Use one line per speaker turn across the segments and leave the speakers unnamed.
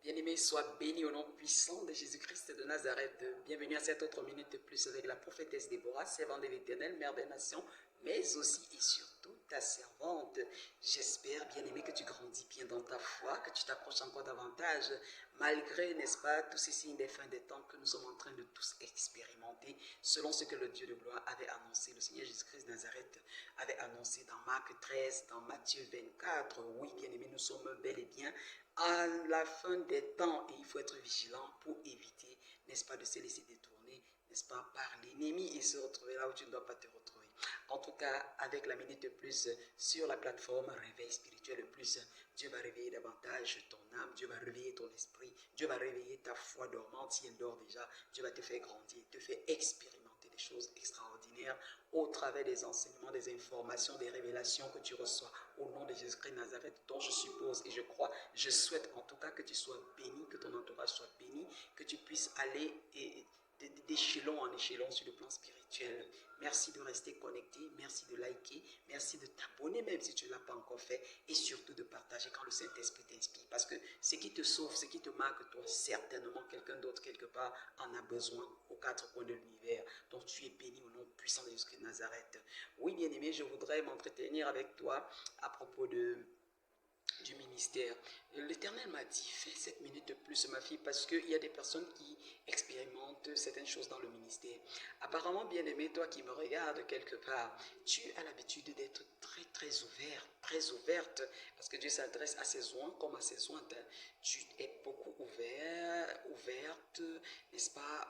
Bien-aimé, sois béni au nom puissant de Jésus-Christ de Nazareth. Bienvenue à cette autre minute de plus avec la prophétesse Déborah, servante de l'Éternel, mère des nations, mais aussi et surtout ta servante. J'espère, bien-aimé, que tu grandis bien dans ta foi, que tu t'approches encore davantage, malgré, n'est-ce pas, tous ces signes des fins des temps que nous sommes en train de tous expérimenter, selon ce que le Dieu de gloire avait annoncé. Le Seigneur Jésus-Christ de Nazareth avait annoncé dans Marc 13, dans Matthieu 24. Oui, bien-aimé, nous sommes bel et bien à la fin des temps, et il faut être vigilant pour éviter, n'est-ce pas, de se laisser détourner, n'est-ce pas, par l'ennemi et se retrouver là où tu ne dois pas te retrouver. En tout cas, avec la minute de plus sur la plateforme Réveil spirituel plus, Dieu va réveiller davantage ton âme, Dieu va réveiller ton esprit, Dieu va réveiller ta foi dormante si elle dort déjà, Dieu va te faire grandir, te faire expérimenter des choses extraordinaires au travers des enseignements, des informations, des révélations que tu reçois au nom de Jésus-Christ de Nazareth, dont je suppose et je crois, je souhaite en tout cas que tu sois béni, que ton entourage soit béni, que tu puisses aller d'échelon en échelon sur le plan spirituel. Merci de rester connecté, merci de liker, merci de t'abonner même si tu ne l'as pas encore fait et surtout de partager quand le Saint-Esprit t'inspire parce que ce qui te sauve, ce qui te marque, toi, certainement quelqu'un d'autre quelque part en a besoin aux quatre coins de l'univers. Donc tu es béni au nom puissant de Jésus-Christ de Nazareth. Oui, bien-aimé, je voudrais m'entretenir avec toi à propos du ministère. L'Éternel m'a dit, fais cette minute de plus, ma fille, parce qu'il y a des personnes qui expérimentent certaines choses dans le ministère. Apparemment, bien-aimé, toi qui me regardes quelque part, tu as l'habitude d'être très ouverte, parce que Dieu s'adresse à ses oints comme à ses ointes. Tu es beaucoup ouverte, n'est-ce pas,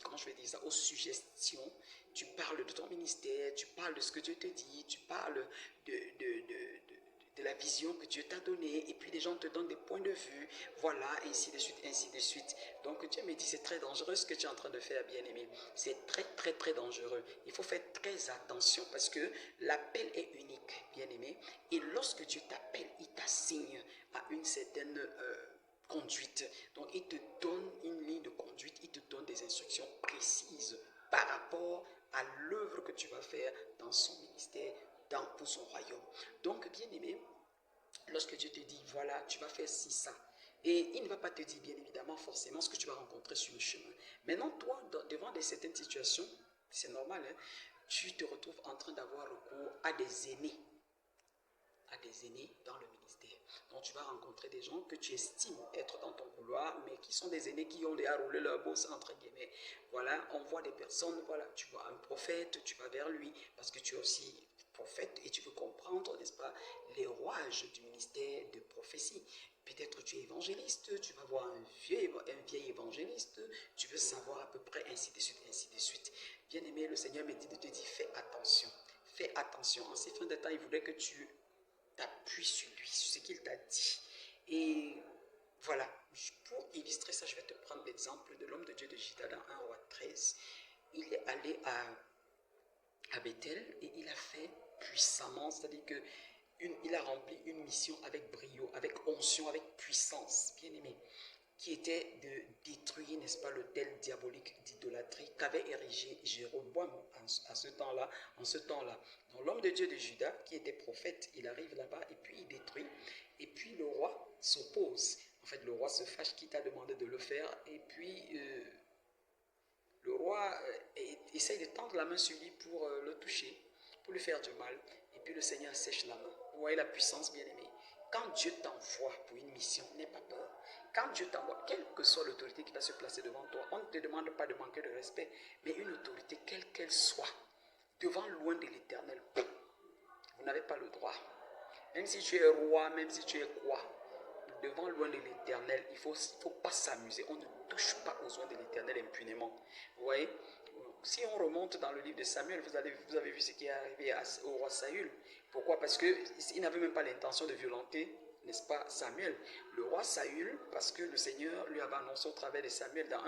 comment je vais dire ça, aux suggestions. Tu parles de ton ministère, tu parles de ce que Dieu te dit, tu parles de la vision que Dieu t'a donnée, et puis les gens te donnent des points de vue, voilà, ainsi de suite, ainsi de suite. Donc Dieu me dit, c'est très dangereux ce que tu es en train de faire, bien-aimé. C'est très dangereux. Il faut faire très attention parce que l'appel est unique, bien-aimé. Et lorsque Dieu t'appelle, il t'assigne à une certaine conduite. Donc il te donne une ligne de conduite, il te donne des instructions précises par rapport à l'œuvre que tu vas faire dans son ministère, pour son royaume. Donc, bien aimé, lorsque Dieu te dit, voilà, tu vas faire ci, ça, et il ne va pas te dire, bien évidemment, forcément, ce que tu vas rencontrer sur le chemin. Maintenant, toi, devant certaines situations, c'est normal, hein, tu te retrouves en train d'avoir recours à des aînés dans le ministère. Donc tu vas rencontrer des gens que tu estimes être dans ton couloir, mais qui sont des aînés qui ont déjà roulé leur bosse, entre guillemets. Voilà, on voit des personnes, voilà, tu vois un prophète, tu vas vers lui, parce que tu es aussi prophète et tu veux comprendre, n'est-ce pas, les rouages du ministère de prophétie. Peut-être tu es évangéliste, tu vas voir un vieil évangéliste, tu veux savoir à peu près ainsi de suite, ainsi de suite. Bien aimé, le Seigneur me dit de te dire, fais attention. Fais attention. En ces fins de temps, il voudrait que tu t'appuies sur lui, sur ce qu'il t'a dit. Et voilà, pour illustrer ça, je vais te prendre l'exemple de l'homme de Dieu de Juda dans 1 roi 13. Il est allé à Bethel et il a fait puissamment, c'est-à-dire que il a rempli une mission avec brio, avec onction, avec puissance, bien aimé, qui était de détruire, n'est-ce pas, l'autel diabolique d'idolâtrie qu'avait érigé Jéroboam à ce temps-là, en ce temps-là. Donc l'homme de Dieu de Juda, qui était prophète, il arrive là-bas et puis il détruit. Et puis le roi s'oppose. En fait, le roi se fâche qui t'a demandé de le faire. Et puis le roi essaye de tendre la main sur lui pour le toucher, pour lui faire du mal. Et puis le Seigneur sèche la main. Vous voyez la puissance, bien-aimée. Quand Dieu t'envoie pour une mission, n'aie pas peur. Quand Dieu t'envoie, quelle que soit l'autorité qui va se placer devant toi, on ne te demande pas de manquer de respect, mais une autorité, quelle qu'elle soit, devant loin de l'Éternel, vous n'avez pas le droit. Même si tu es roi, même si tu es quoi, devant loin de l'Éternel, il ne faut pas s'amuser. On ne touche pas aux oins de l'Éternel impunément. Vous voyez, si on remonte dans le livre de Samuel, vous avez vu ce qui est arrivé au roi Saül. Pourquoi? Parce qu'il n'avait même pas l'intention de violenter, n'est-ce pas, Samuel. Le roi Saül, parce que le Seigneur lui avait annoncé au travers de Samuel dans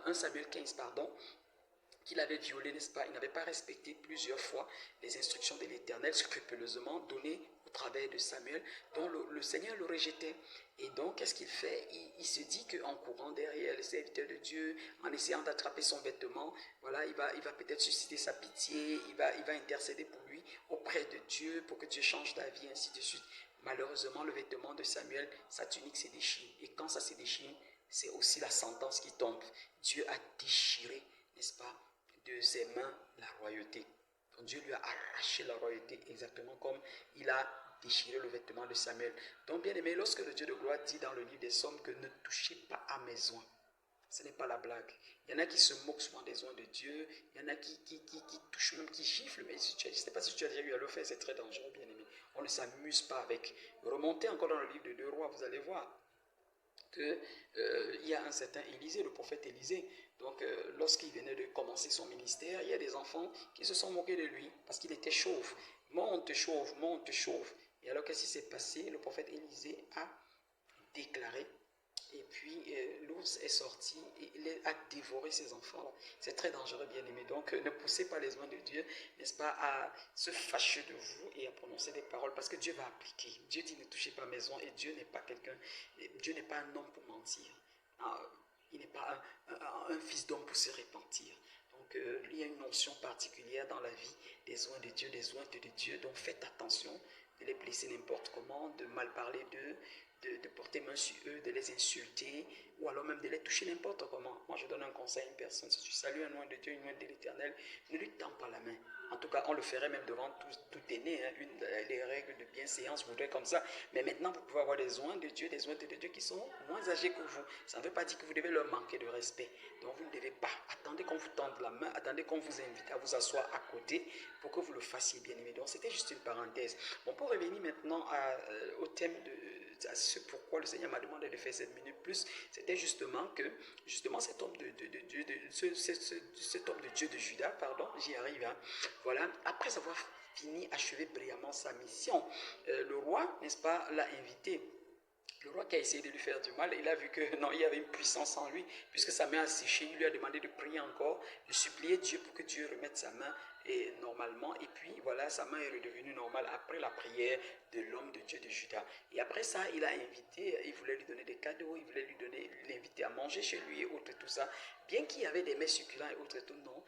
1 Samuel 15, pardon, qu'il avait violé, n'est-ce pas? Il n'avait pas respecté plusieurs fois les instructions de l'Éternel, scrupuleusement données au travers de Samuel, dont le Seigneur le rejetait. Et donc, qu'est-ce qu'il fait? Il se dit qu'en courant derrière le serviteur de Dieu, en essayant d'attraper son vêtement, voilà, il va peut-être susciter sa pitié, il va intercéder pour lui auprès de Dieu, pour que Dieu change d'avis, ainsi de suite. Malheureusement, le vêtement de Samuel, sa tunique s'est déchirée. Et quand ça s'est déchiré, c'est aussi la sentence qui tombe. Dieu a déchiré, n'est-ce pas, de ses mains la royauté. Donc Dieu lui a arraché la royauté exactement comme il a déchiré le vêtement de Samuel. Donc bien aimé, lorsque le Dieu de gloire dit dans le livre des Psaumes que ne touchez pas à mes oins, ce n'est pas la blague. Il y en a qui se moquent souvent des oins de Dieu. Il y en a qui touchent, même qui giflent. Mais je ne sais pas si tu as déjà eu à le faire, c'est très dangereux, bien aimé. On ne s'amuse pas avec. Remontez encore dans le livre de 2 Rois, vous allez voir qu'il y a un certain Élisée, le prophète Élisée. Donc, lorsqu'il venait de commencer son ministère, il y a des enfants qui se sont moqués de lui parce qu'il était chauve. Monte chauve, monte chauve. Et alors, qu'est-ce qui s'est passé? Le prophète Élisée a déclaré. Et puis, l'ours est sorti et il a dévoré ses enfants. C'est très dangereux, bien aimé. Donc, ne poussez pas les oins de Dieu, n'est-ce pas, à se fâcher de vous et à prononcer des paroles parce que Dieu va appliquer. Dieu dit ne touchez pas mes oins et Dieu n'est pas quelqu'un, Dieu n'est pas un homme pour mentir. Il n'est pas un fils d'homme pour se repentir. Donc, il y a une notion particulière dans la vie des oins de Dieu, des ointes de Dieu. Donc, faites attention de les blesser n'importe comment, de mal parler d'eux, de porter main sur eux, de les insulter, ou alors même de les toucher n'importe comment. Moi, je donne un conseil à une personne. Si tu salues un oint de Dieu, une ointe de l'Éternel, ne lui tends pas la main. En tout cas, on le ferait même devant tout aîné. Hein. Les règles de bienséance voudraient comme ça. Mais maintenant, vous pouvez avoir des oints de Dieu, des ointes de Dieu qui sont moins âgés que vous. Ça ne veut pas dire que vous devez leur manquer de respect. Donc, vous ne devez pas. Attendez qu'on vous tende la main. Attendez qu'on vous invite à vous asseoir à côté pour que vous le fassiez bien aimé. Donc, c'était juste une parenthèse. Bon, pour revenir maintenant au thème à ce pourquoi le Seigneur m'a demandé de faire 7 minutes plus, c'était justement que cet homme de Dieu, cet homme de Dieu de Juda, pardon, j'y arrive, hein, voilà, après avoir fini, achevé brillamment sa mission, le roi, n'est-ce pas, l'a invité. Le roi qui a essayé de lui faire du mal, il a vu que non, il y avait une puissance en lui, puisque sa main a séché, il lui a demandé de prier encore, de supplier Dieu pour que Dieu remette sa main et normalement, et puis voilà, sa main est redevenue normale après la prière de l'homme de Dieu de Juda. Et après ça, il a invité, il voulait lui donner des cadeaux, il voulait l'inviter à manger chez lui et autres, tout ça. Bien qu'il y avait des mets succulents et autres, tout, non,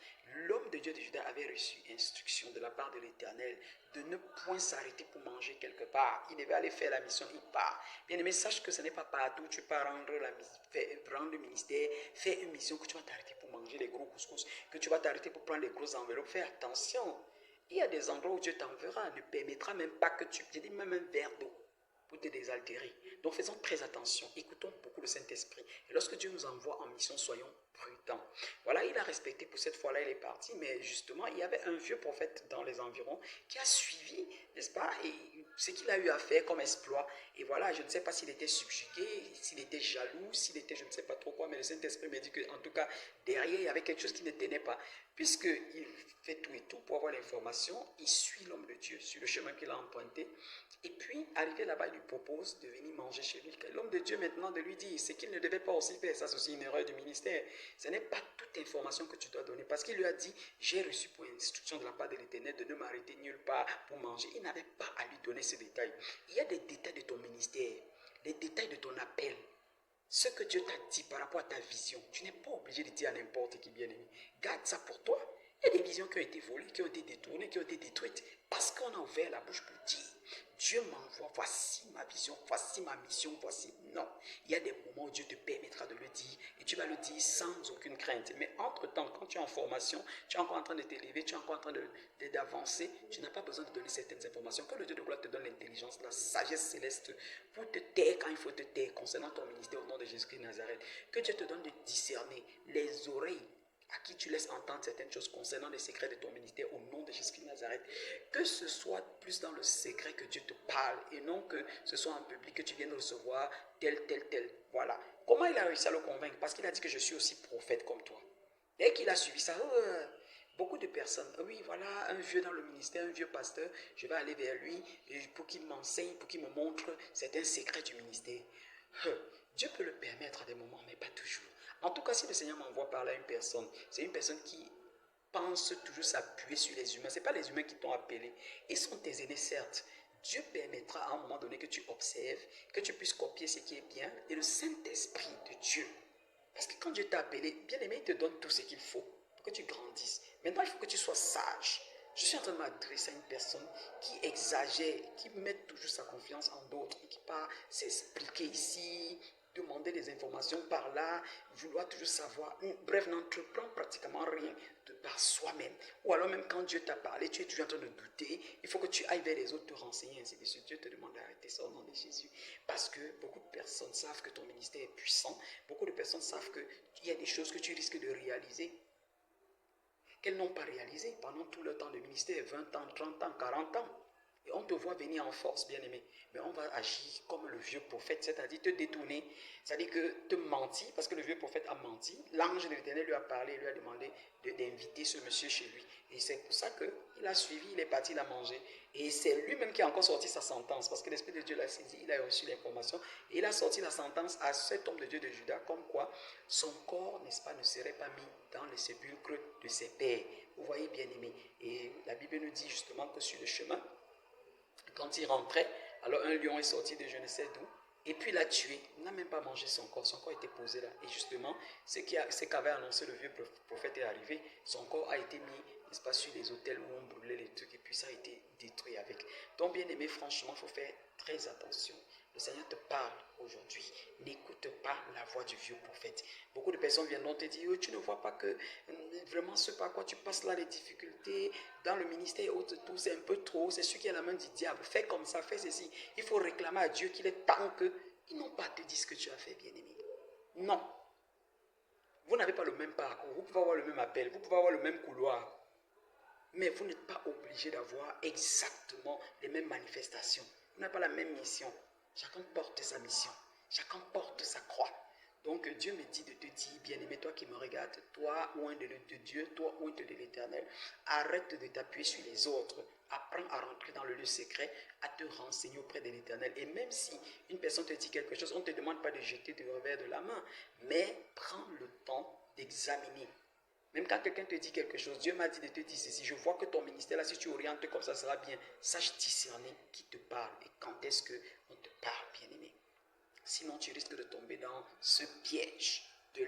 l'homme de Dieu de Juda avait reçu instruction de la part de l'Éternel de ne point s'arrêter pour manger quelque part. Il devait aller faire la mission, il part. Bien aimé, sache que ce n'est pas partout où tu pars rendre le ministère, faire une mission que tu vas t'arrêter pour manger les gros couscous, que tu vas t'arrêter pour prendre les grosses enveloppes. Fais attention. Il y a des endroits où Dieu t'enverra, ne permettra même pas que tu dis même un verre d'eau pour te désaltérer. Donc faisons très attention, écoutons beaucoup le Saint-Esprit. Et lorsque Dieu nous envoie en mission, soyons prudents. Voilà, il a respecté pour cette fois-là, il est parti, mais justement, il y avait un vieux prophète dans les environs qui a suivi, n'est-ce pas, et ce qu'il a eu à faire comme exploit. Et voilà, je ne sais pas s'il était subjugué, s'il était jaloux, s'il était je ne sais pas trop quoi, mais le Saint-Esprit m'a dit qu'en tout cas, derrière, il y avait quelque chose qui ne tenait pas. Puisqu'il fait tout et tout pour avoir l'information, il suit l'homme de Dieu sur le chemin qu'il a emprunté. Et puis, arrivé là-bas, il lui propose de venir manger chez lui. L'homme de Dieu maintenant de lui dire ce qu'il ne devait pas aussi faire. Ça, c'est aussi une erreur du ministère. Ce n'est pas toute information que tu dois donner. Parce qu'il lui a dit, j'ai reçu pour instruction de la part de l'Éternel de ne m'arrêter nulle part pour manger. Il n'avait pas à lui donner ces détails. Il y a des détails de ton ministère, les détails de ton appel. Ce que Dieu t'a dit par rapport à ta vision, tu n'es pas obligé de dire à n'importe qui, bien-aimé. Garde ça pour toi. Il y a des visions qui ont été volées, qui ont été détournées, qui ont été détruites. Parce qu'on a ouvert la bouche pour dire, Dieu m'envoie, voici ma vision, voici ma mission, voici. Non, il y a des moments où Dieu te permettra de le dire et tu vas le dire sans aucune crainte. Mais entre-temps, quand tu es en formation, tu es encore en train de t'élever, tu es encore en train d'avancer, tu n'as pas besoin de donner certaines informations. Que le Dieu de gloire te donne l'intelligence, la sagesse céleste pour te taire quand il faut te taire concernant ton ministère au nom de Jésus-Christ de Nazareth. Que Dieu te donne de discerner les oreilles à qui tu laisses entendre certaines choses concernant les secrets de ton ministère au nom de Jésus-Christ de Nazareth. Que ce soit plus dans le secret que Dieu te parle et non que ce soit en public que tu viennes recevoir tel. Voilà. Comment il a réussi à le convaincre? Parce qu'il a dit que je suis aussi prophète comme toi. Dès qu'il a suivi ça, beaucoup de personnes, oui, voilà, un vieux dans le ministère, un vieux pasteur, je vais aller vers lui pour qu'il m'enseigne, pour qu'il me montre certains secrets du ministère. Dieu peut le permettre à des moments, mais pas toujours. En tout cas, si le Seigneur m'envoie parler à une personne, c'est une personne qui pense toujours s'appuyer sur les humains. Ce n'est pas les humains qui t'ont appelé. Ils sont tes aînés, certes. Dieu permettra à un moment donné que tu observes, que tu puisses copier ce qui est bien, et le Saint-Esprit de Dieu. Parce que quand Dieu t'a appelé, bien aimé, il te donne tout ce qu'il faut pour que tu grandisses. Maintenant, il faut que tu sois sage. Je suis en train de m'adresser à une personne qui exagère, qui met toujours sa confiance en d'autres, qui part s'expliquer ici, demander des informations par là, vouloir toujours savoir. Bref, n'entreprend pratiquement rien de par soi-même. Ou alors même quand Dieu t'a parlé, tu es toujours en train de douter, il faut que tu ailles vers les autres te renseigner, ainsi de suite. Dieu te demande d'arrêter ça au nom de Jésus. Parce que beaucoup de personnes savent que ton ministère est puissant, beaucoup de personnes savent qu'il y a des choses que tu risques de réaliser qu'elles n'ont pas réalisé pendant tout le temps de ministère, 20 ans, 30 ans, 40 ans. Et on te voit venir en force, bien-aimé. Mais on va agir comme le vieux prophète, c'est-à-dire te détourner, c'est-à-dire que te mentir, parce que le vieux prophète a menti. L'ange de l'Éternel lui a parlé, lui a demandé d'inviter ce monsieur chez lui. Et c'est pour ça qu'il a suivi, il est parti, il a mangé. Et c'est lui-même qui a encore sorti sa sentence, parce que l'Esprit de Dieu l'a saisi, il a reçu l'information. Et il a sorti la sentence à cet homme de Dieu de Juda, comme quoi son corps, n'est-ce pas, ne serait pas mis dans les sépulcres de ses pères. Vous voyez, bien-aimé. Et la Bible nous dit justement que sur le chemin, quand il rentrait, alors un lion est sorti de je ne sais d'où, et puis l'a tué. Il n'a même pas mangé son corps était posé là. Et justement, ce qu'avait annoncé le vieux prophète est arrivé, son corps a été mis, n'est-ce pas, sur les autels où on brûlait les trucs, et puis ça a été détruit avec. Donc, bien aimé, franchement, il faut faire très attention. Le Seigneur te parle aujourd'hui. N'écoute pas la voix du vieux prophète. Beaucoup de personnes viendront te dire, oh, tu ne vois pas que vraiment ce par quoi tu passes là, les difficultés dans le ministère et autres, tout, c'est un peu trop. C'est celui qui a la main du diable. Fais comme ça, fais ceci. Il faut réclamer à Dieu qu'il est temps qu'ils n'ont pas à te dire ce que tu as fait, bien-aimé. Non. Vous n'avez pas le même parcours. Vous pouvez avoir le même appel. Vous pouvez avoir le même couloir. Mais vous n'êtes pas obligé d'avoir exactement les mêmes manifestations. Vous n'avez pas la même mission. Chacun porte sa mission. Chacun porte sa croix. Donc Dieu me dit de te dire, bien-aimé, toi qui me regardes, toi, oint de Dieu, toi, oint de l'Éternel, arrête de t'appuyer sur les autres. Apprends à rentrer dans le lieu secret, à te renseigner auprès de l'Éternel. Et même si une personne te dit quelque chose, on ne te demande pas de jeter du revers de la main, mais prends le temps d'examiner. Même quand quelqu'un te dit quelque chose, Dieu m'a dit de te dire ceci, je vois que ton ministère là, si tu orientes comme ça sera bien. Sache discerner qui te parle et quand est-ce qu'on te parle, bien-aimé. Sinon, tu risques de tomber dans ce piège du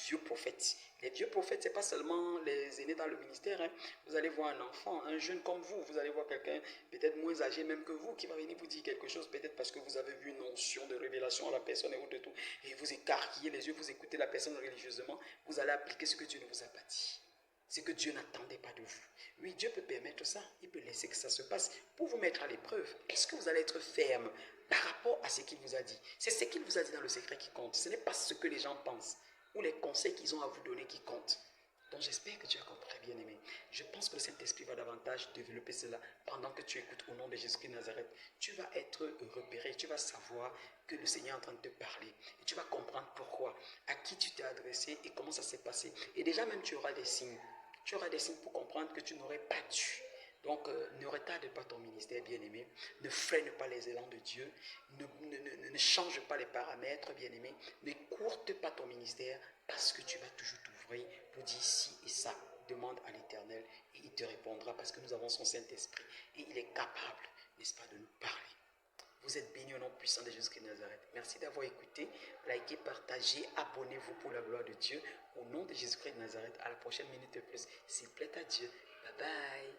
vieux prophète. Les vieux prophètes, ce n'est pas seulement les aînés dans le ministère. Hein. Vous allez voir un enfant, un jeune comme vous allez voir quelqu'un peut-être moins âgé même que vous qui va venir vous dire quelque chose, peut-être parce que vous avez vu une notion de révélation à la personne et autre tout. Et vous écarquillez les yeux, vous écoutez la personne religieusement, vous allez appliquer ce que Dieu ne vous a pas dit. Ce que Dieu n'attendait pas de vous. Oui, Dieu peut permettre ça. Il peut laisser que ça se passe pour vous mettre à l'épreuve. Est-ce que vous allez être ferme par rapport à ce qu'il vous a dit? C'est ce qu'il vous a dit dans le secret qui compte. Ce n'est pas ce que les gens pensent ou les conseils qu'ils ont à vous donner qui comptent. Donc j'espère que tu as compris, bien-aimé. Je pense que le Saint-Esprit va davantage développer cela pendant que tu écoutes au nom de Jésus-Christ de Nazareth. Tu vas être repéré, tu vas savoir que le Seigneur est en train de te parler. Et tu vas comprendre pourquoi, à qui tu t'es adressé et comment ça s'est passé. Et déjà même tu auras des signes. Tu auras des signes pour comprendre que tu n'aurais pas dû. Donc, ne retarde pas ton ministère, bien-aimé. Ne freine pas les élans de Dieu. Ne change pas les paramètres, bien-aimé. Ne courte pas ton ministère parce que tu vas toujours t'ouvrir pour dire ci et ça. Demande à l'Éternel et il te répondra parce que nous avons son Saint-Esprit et il est capable, n'est-ce pas, de nous parler. Vous êtes bénis au nom puissant de Jésus-Christ de Nazareth. Merci d'avoir écouté. Likez, partagez, abonnez-vous pour la gloire de Dieu. Au nom de Jésus-Christ de Nazareth, à la prochaine minute de plus. S'il plaît à Dieu. Bye bye.